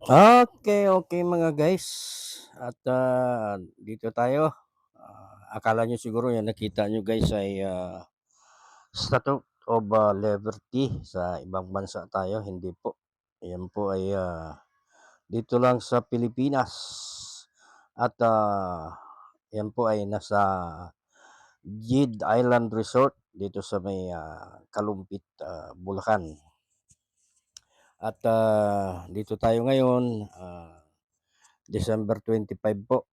Okay, mga guys at, dito tayo. Akala niyo siguro 'yan nakita niyo guys ay, Statue of, Liberty sa ibang bansa tayo, hindi po. 'Yan po ay, dito lang sa Pilipinas at, 'yan po ay nasa Jade Island Resort dito sa may, Kalumpit, Bulacan. At, dito tayo ngayon, December 25 po.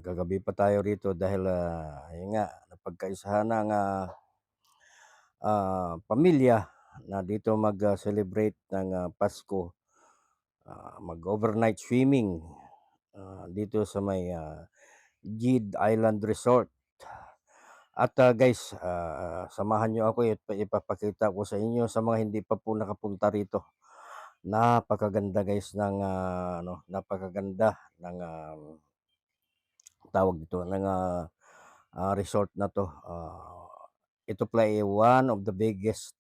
Gagabi pa tayo rito dahil, ayun nga napagkaisahan ng, pamilya na dito mag-celebrate ng, Pasko, mag-overnight swimming, dito sa may, Jade Island Resort. At, guys, samahan niyo ako at ipapakita ko sa inyo sa mga hindi pa po nakapunta rito. Napakaganda guys ng, napakaganda ng, tawag dito, ng, resort na 'to. Ito pala ay one of the biggest,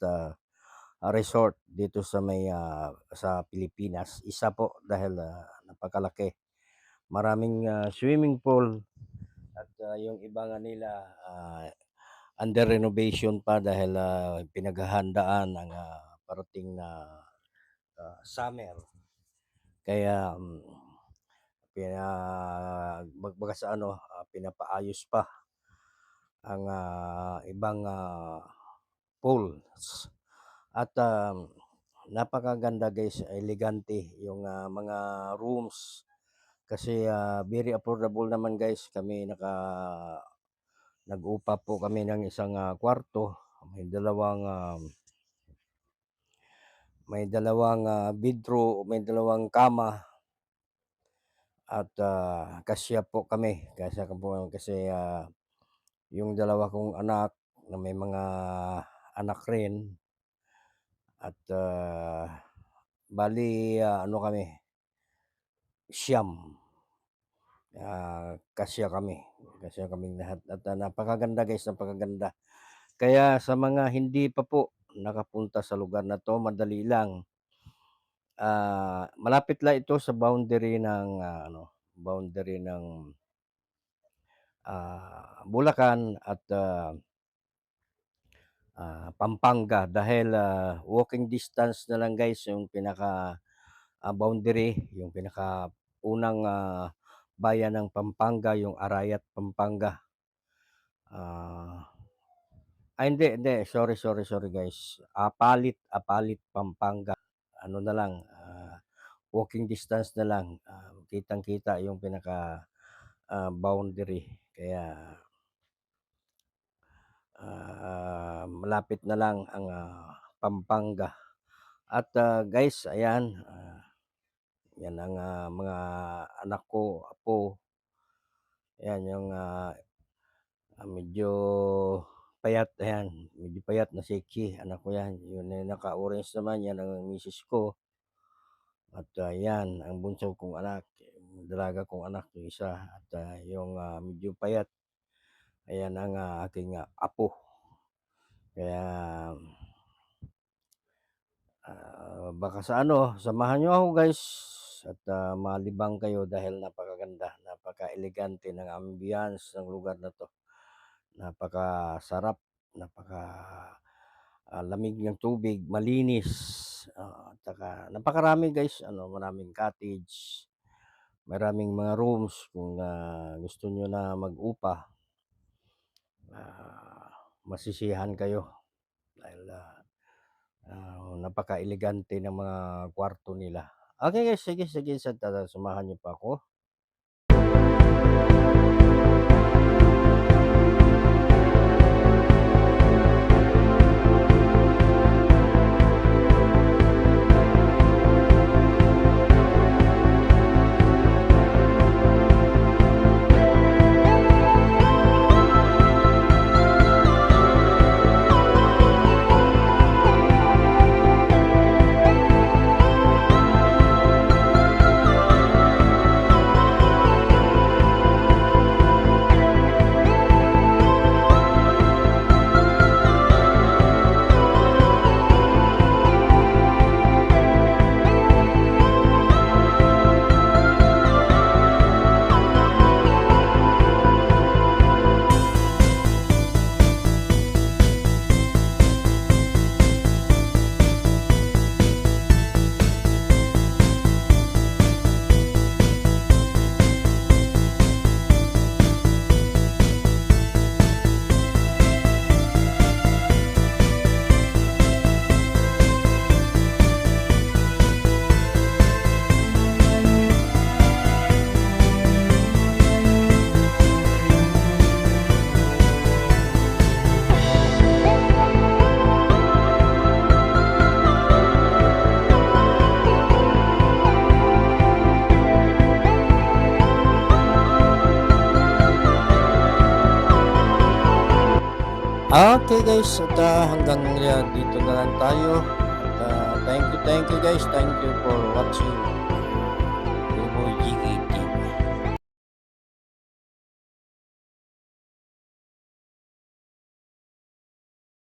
resort dito sa may, sa Pilipinas. Isa po dahil, napakalaki. Maraming, swimming pool at, yung iba nga nila, under renovation pa dahil, pinaghahandaan ang, parating na, summer. Kaya, kumbaga sa ano, pinapaayos pa ang, ibang, pools at, napakaganda guys, elegante yung, mga rooms kasi, very affordable naman guys. Nag-upa po kami ng isang, kwarto, may dalawang, may dalawang kama at, kasya po kasi, yung dalawa kong anak na may mga anak rin at, bale, ano kami, siyam, kasya kaming lahat at, napakaganda guys, napakaganda. Kaya sa mga hindi pa po nakapunta sa lugar na 'to, madali lang. Malapit lang ito sa boundary ng, boundary ng, Bulacan at, Pampanga dahil, walking distance na lang guys yung pinaka, boundary, yung pinakaunang, bayan ng Pampanga, yung Arayat, Pampanga. Hindi, sorry guys, Apalit, Pampanga. Ano na lang, walking distance na lang, kitang-kita yung pinaka, boundary. Kaya, malapit na lang ang, Pampanga. At, guys ayan, 'yan ang, mga anak ko, apo. 'Yan yung, medyo payat, ayan, medyo payat na sexy, anak ko 'yan. Yun, naka-orange naman 'yan ang misis ko. At, 'yan ang bunso kong anak, yung dalaga kong anak, yung isa at, yung, medyo payat, ayan ang, aking, apo. Kaya, baka sa ano, samahan niyo ako guys at, malibang kayo dahil napakaganda, napaka-elegante ng ambiance ng lugar na 'to. Napakasarap, lamig ng tubig, malinis, at saka napakarami guys, maraming cottage, maraming mga rooms kung, gusto niyo na mag-upa, masisiyahan kayo dahil, napaka-elegante ng mga kwarto nila. Okay guys, sige samahan niyo pa ako. Okay guys, at hanggang dito na lang tayo. At thank you guys. Thank you for watching.